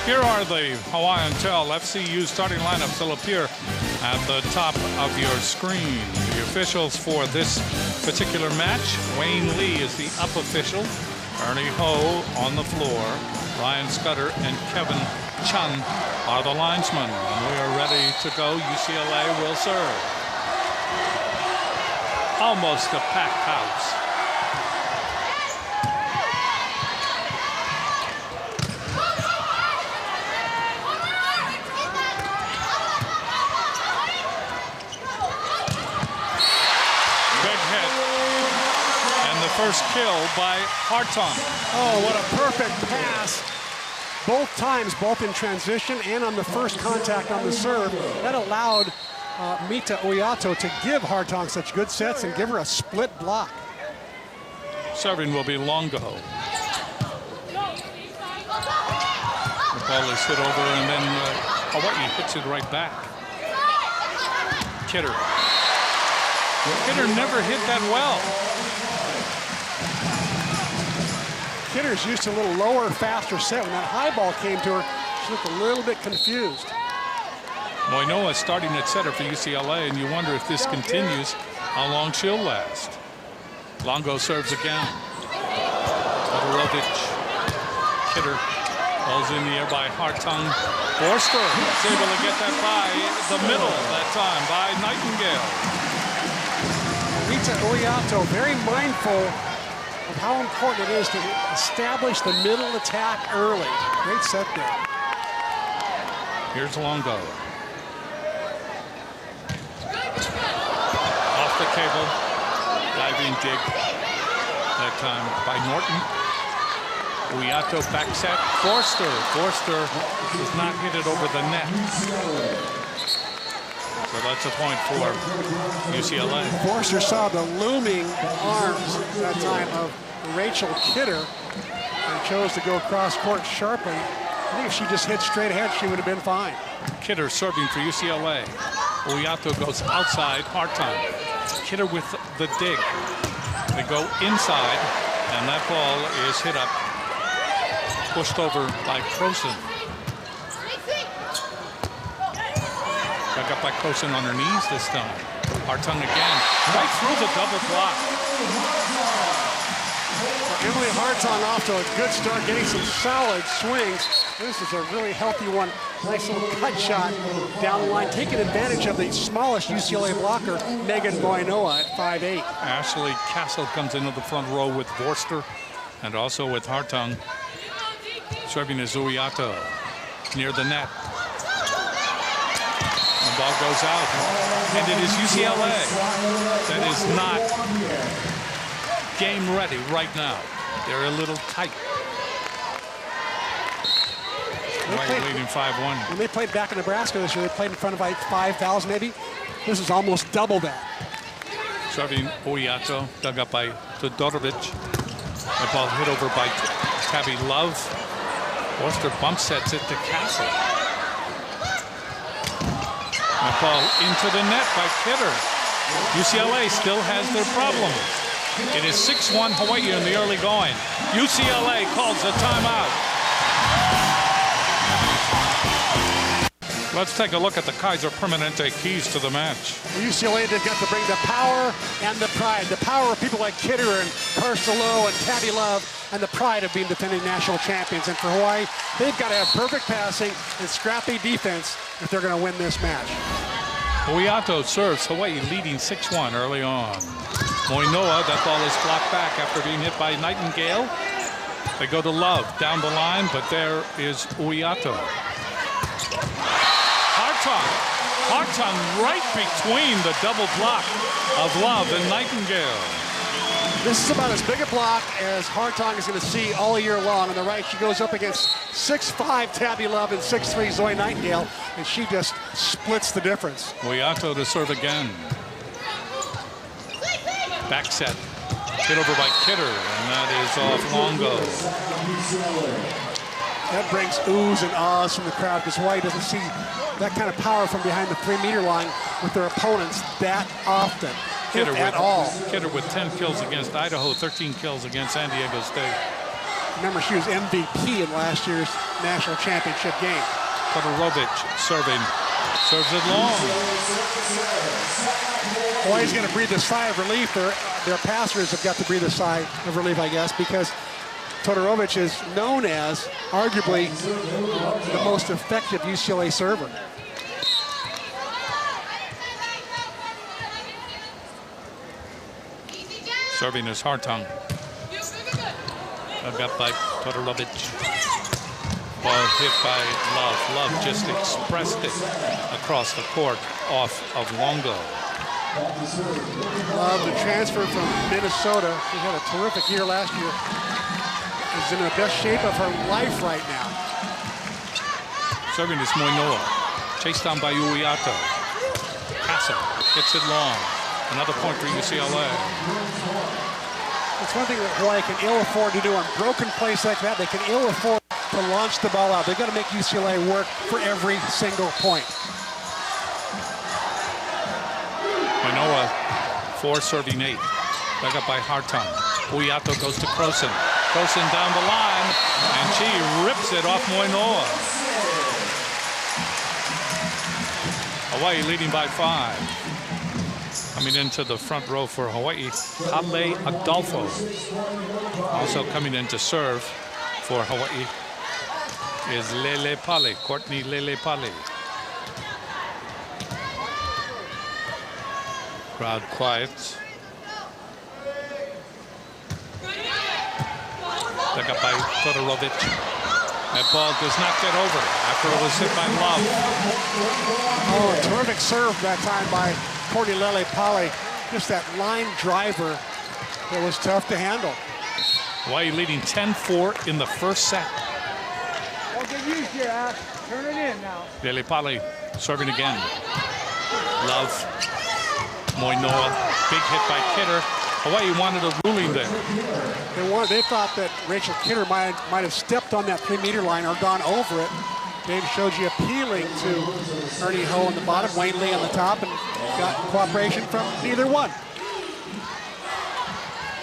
Here are the Hawaiian Tell FCU starting lineups. They'll appear at the top of your screen. The officials for this particular match: Wayne Lee is the up official, Ernie Ho on the floor, Ryan Scudder and Kevin Chun are the linesmen. And we are ready to go. UCLA will serve. Almost a packed house. First kill by Hartung. Oh, what a perfect pass. Both times, both in transition and on the first contact on the serve. That allowed Mita Oyato to give Hartung such good sets and give her a split block. Serving will be Longo. The ball is hit over and then Hawaii hits it right back. Kidder. Kidder never hit that well. Kidder's used to a little lower, faster set. When that high ball came to her, she looked a little bit confused. Moinoa starting at setter for UCLA, and you wonder if this continues, how long she'll last. Longo serves again. Todorovic. Kidder. Ball's in the air by Hartung. Forster is able to get that by the middle that time by Nightingale. Mita Oyato very mindful of how important it is to establish the middle attack early. Great set there. Here's Longo. Off the cable. Diving dig. That time by Norton. Oyato back set. Forster. Forster does not hit it over the net. So that's a point for UCLA. Forster saw the looming arms that time of Rachel Kidder and chose to go cross court sharply. I think if she just hit straight ahead, she would have been fine. Kidder serving for UCLA. Oyato goes outside, Hartung. Kidder with the dig. They go inside, and that ball is hit up, pushed over by Croson. Back up by Croson on her knees this time. Hartung again, right through the double block. Emily Hartung off to a good start, getting some solid swings. This is a really healthy one. Nice little cut shot down the line, taking advantage of the smallest UCLA blocker, Megan Moinoa at 5'8". Ashley Castle comes into the front row with Forster and also with Hartung. Serving is Oyato near the net. The ball goes out, and it is UCLA that is not game ready right now. They're a little tight. Hawaii leading 5-1. When they played back in Nebraska this year, they played in front of like 5,000 maybe. This is almost double that. Serving Oyato, dug up by Todorovic. The ball hit over by Tabby Love. Forster bump sets it to Castle. That ball into the net by Kidder. UCLA still has their problems. It is 6-1 Hawaii in the early going. UCLA calls a timeout. Let's take a look at the Kaiser Permanente keys to the match. UCLA did get to bring the power and the pride. The power of people like Kidder and Carcelo and Tabby Love, and the pride of being defending national champions. And for Hawaii, they've got to have perfect passing and scrappy defense if they're going to win this match. Oyato serves, Hawaii leading 6-1 early on. Moinoa, that ball is blocked back after being hit by Nightingale. They go to Love down the line, but there is Oyato. Hartung right between the double block of Love and Nightingale. This is about as big a block as Hartung is going to see all year long. On the right, she goes up against 6'5" Tabby Love and 6'3" Zoe Nightingale, and she just splits the difference. Oyato to serve again. Back set. Hit over by Kidder, and that is off Longo. That brings oohs and ahs from the crowd because Hawaii doesn't see that kind of power from behind the 3-meter line with their opponents that often, if at all. Kidder with 10 kills against Idaho, 13 kills against San Diego State. Remember, she was MVP in last year's national championship game. Todorovic serving. Serves it long. Hawaii's going to breathe a sigh of relief. Their passers have got to breathe a sigh of relief, I guess, because Todorovic is known as arguably the most effective UCLA server. Serving is Hartung. Dug up by Todorovic. Ball hit by Love. Love just expressed it across the court off of Longo. Love, the transfer from Minnesota. She had a terrific year last year. Is in the best shape of her life right now. Serving is Moinoa. Chased down by Uiato. Casa hits it long. Another point for UCLA. It's one thing that Hawaii can ill afford to do on broken plays like that. They can ill afford to launch the ball out. They've got to make UCLA work for every single point. Moinoa, 4 serving 8. Dug up by Hartung. Uiato goes to Croson. Croson down the line, and she rips it off Moinoa. Hawaii leading by 5. Coming into the front row for Hawaii, Kale Adolfo. Also coming in to serve for Hawaii is Lele Pale, Courtney Lele Pale. Crowd quiet. Dug up by Todorovic. That ball does not get over after it was hit by Love. Oh, a terrific serve that time by Courtney Lele Pale. Just that line driver that was tough to handle. Hawaii leading 10-4 in the first set. Don't get used here, Ash. Turn it in now. Lele Pale serving again. Love. Moinoa. Big hit by Kidder. Hawaii wanted a ruling there. They thought that Rachel Kidder might have stepped on that 3-meter line or gone over it. Dave showed you appealing to Ernie Ho on the bottom, Wayne Lee on the top, and got cooperation from neither one.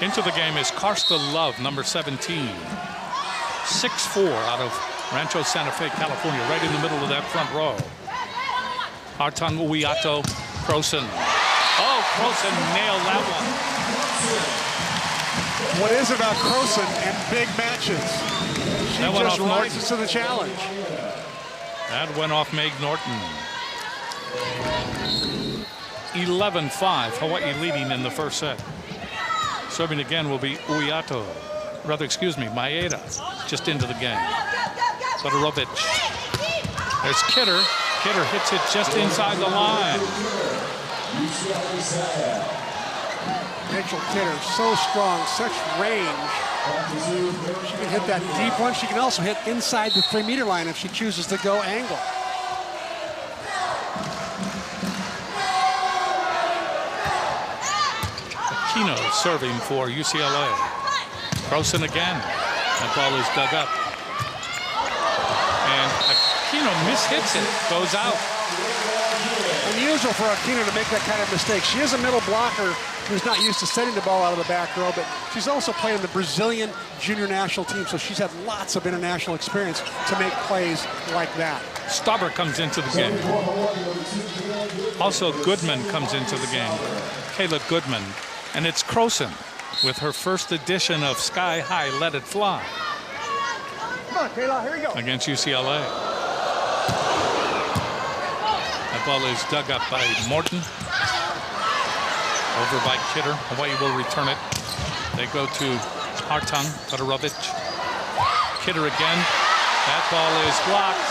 Into the game is Karsta Love, number 17. 6'4" out of Rancho Santa Fe, California, right in the middle of that front row. Hartung, Uiato, Croson. Oh, Croson nailed that one. What is it about Croson and big matches? She just rises to the challenge. That went off Meg Norton. 11-5, Hawaii leading in the first set. Serving again will be Uiato. Rather, excuse me, Maeda. Just into the game. Todorovic. There's Kidder. Kidder hits it just inside the line. Rachel Kidder, so strong, such range. She can hit that deep one. She can also hit inside the 3-meter line if she chooses to go angle. Aquino serving for UCLA. Croson again. That ball is dug up. And Aquino mishits it, goes out. Unusual for Aquino to make that kind of mistake. She is a middle blocker who's not used to setting the ball out of the back row, but she's also played in the Brazilian junior national team, so she's had lots of international experience to make plays like that. Stauber comes into the game. Also, Goodman comes into the game. Kayla Goodman. And it's Croson with her first edition of Sky High Let It Fly. Come on, Kayla, here we go. Against UCLA. That ball is dug up by Morton. Over by Kidder. Hawaii will return it. They go to Hartung, Todorovic. Kidder again. That ball is blocked.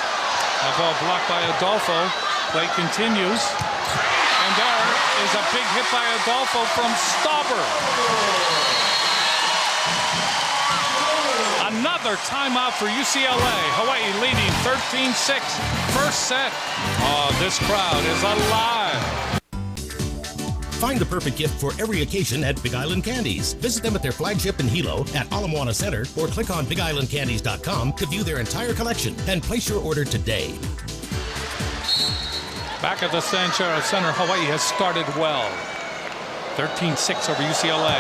That ball blocked by Adolfo. Play continues. And there is a big hit by Adolfo from Stauber. Another timeout for UCLA. Hawaii leading 13-6. First set. Oh, this crowd is alive. Find the perfect gift for every occasion at Big Island Candies. Visit them at their flagship in Hilo at Ala Moana Center or click on BigIslandCandies.com to view their entire collection and place your order today. Back at the Sanchara Center, Hawaii has started well. 13-6 over UCLA.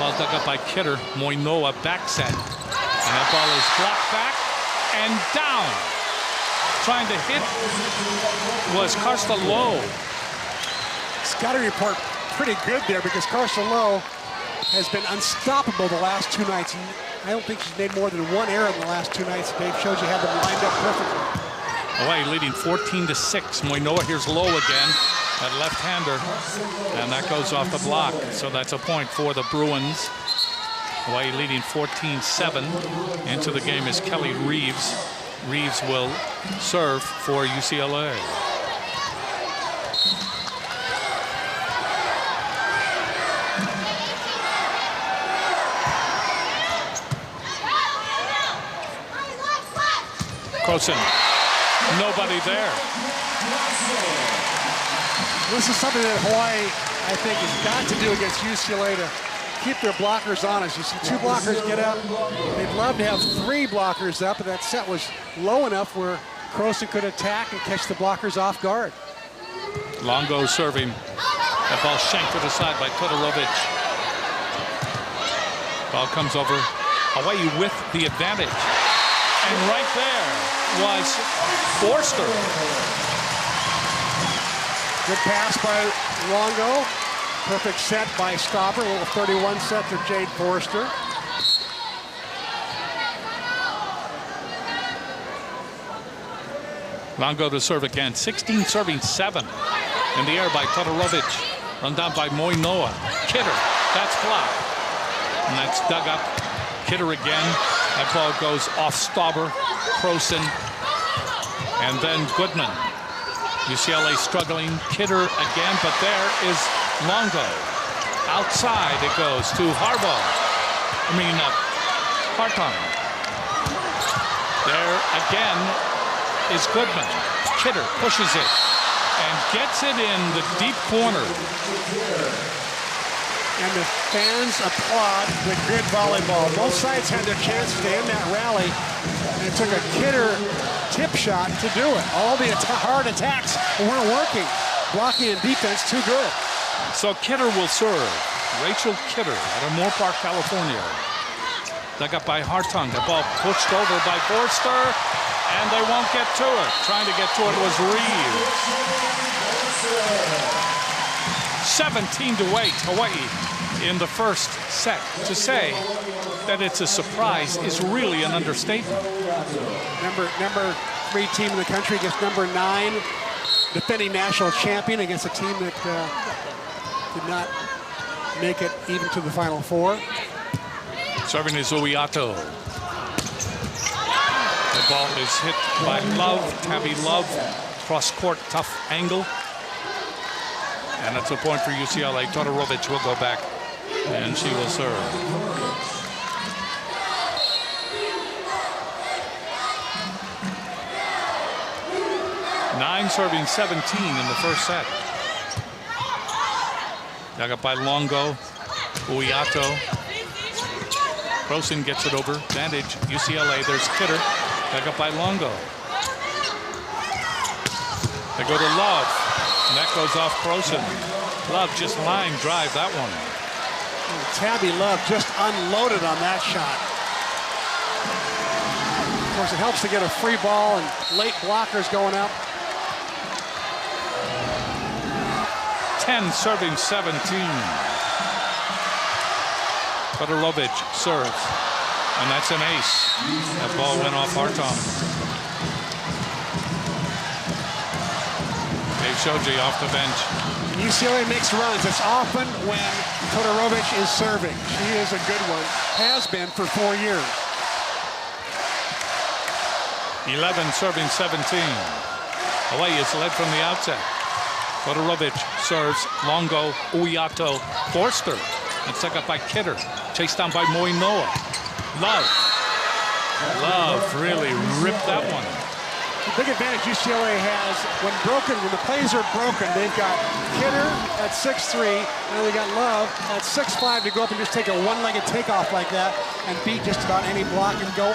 Ball dug up by Kidder. Moinoa back set. And that ball is blocked back and down. Trying to hit was Carstolo. Scotty report pretty good there because Carstolo has been unstoppable the last 2 nights. I don't think she's made more than 1 error in the last 2 nights. Dave shows you have them lined up perfectly. Hawaii leading 14-6. Moinoa here's low again. That left-hander. And that goes off the block. So that's a point for the Bruins. Hawaii leading 14-7. Into the game is Kelly Reeves. Reeves will serve for UCLA. Croson, nobody there. This is something that Hawaii, I think, has got to do against UCLA to keep their blockers honest. You see 2 blockers get up. They'd love to have 3 blockers up, but that set was low enough where Croson could attack and catch the blockers off guard. Longo serving. That ball shanked to the side by Todorovic. Ball comes over. Hawaii with the advantage. And right there was Forster. Good pass by Longo. Perfect set by Stopper. A little 31 set to Jade Forster. Longo to serve again. 16 serving 7. In the air by Todorovic. Run down by Moinoa. Kidder. That's blocked. And that's dug up. Kidder again. That ball goes off Stauber, Croson, and then Goodman. UCLA struggling. Kidder again, but there is Longo. Outside it goes to Hartong. There again is Goodman. Kidder pushes it and gets it in the deep corner. And the fans applaud the good volleyball. Both sides had their chances to end that rally. And it took a Kidder tip shot to do it. All the hard attacks weren't working. Blocking and defense too good. So Kidder will serve. Rachel Kidder out of Moore Park, California. Dug up by Hartong. The ball pushed over by Forster. And they won't get to it. Trying to get to it was Reeves. 17-8, Hawaii in the first set. To say that it's a surprise is really an understatement. Number 3 team in the country against number 9, defending national champion against a team that did not make it even to the Final Four. Serving is Uiato. The ball is hit by Love, Tabby Love, cross court, tough angle. And it's a point for UCLA. Todorovic will go back, and she will serve. Nine serving 17 in the first set. Dug up by Longo, Uiato. Croson gets it over. Advantage, UCLA. There's Kidder. Dug up by Longo. They go to Love. And that goes off Croson. Love just line drive that one. Tabby Love just unloaded on that shot. Of course, it helps to get a free ball and late blockers going up. 10 serving 17. Todorovic serves. And that's an ace. That ball went off Hartong. Shoji off the bench. UCLA makes runs. It's often when Todorovic is serving. She is a good one. Has been for 4 years. 11 serving 17. Hawaii is led from the outset. Todorovic serves. Longo, Uiato, Forster. And stuck up by Kidder. Chased down by Moinoa. Love. Love really ripped that one. The big advantage UCLA has when the plays are broken, they've got Kidder at 6'3", and they got Love at 6'5" to go up and just take a one-legged takeoff like that and beat just about any block and go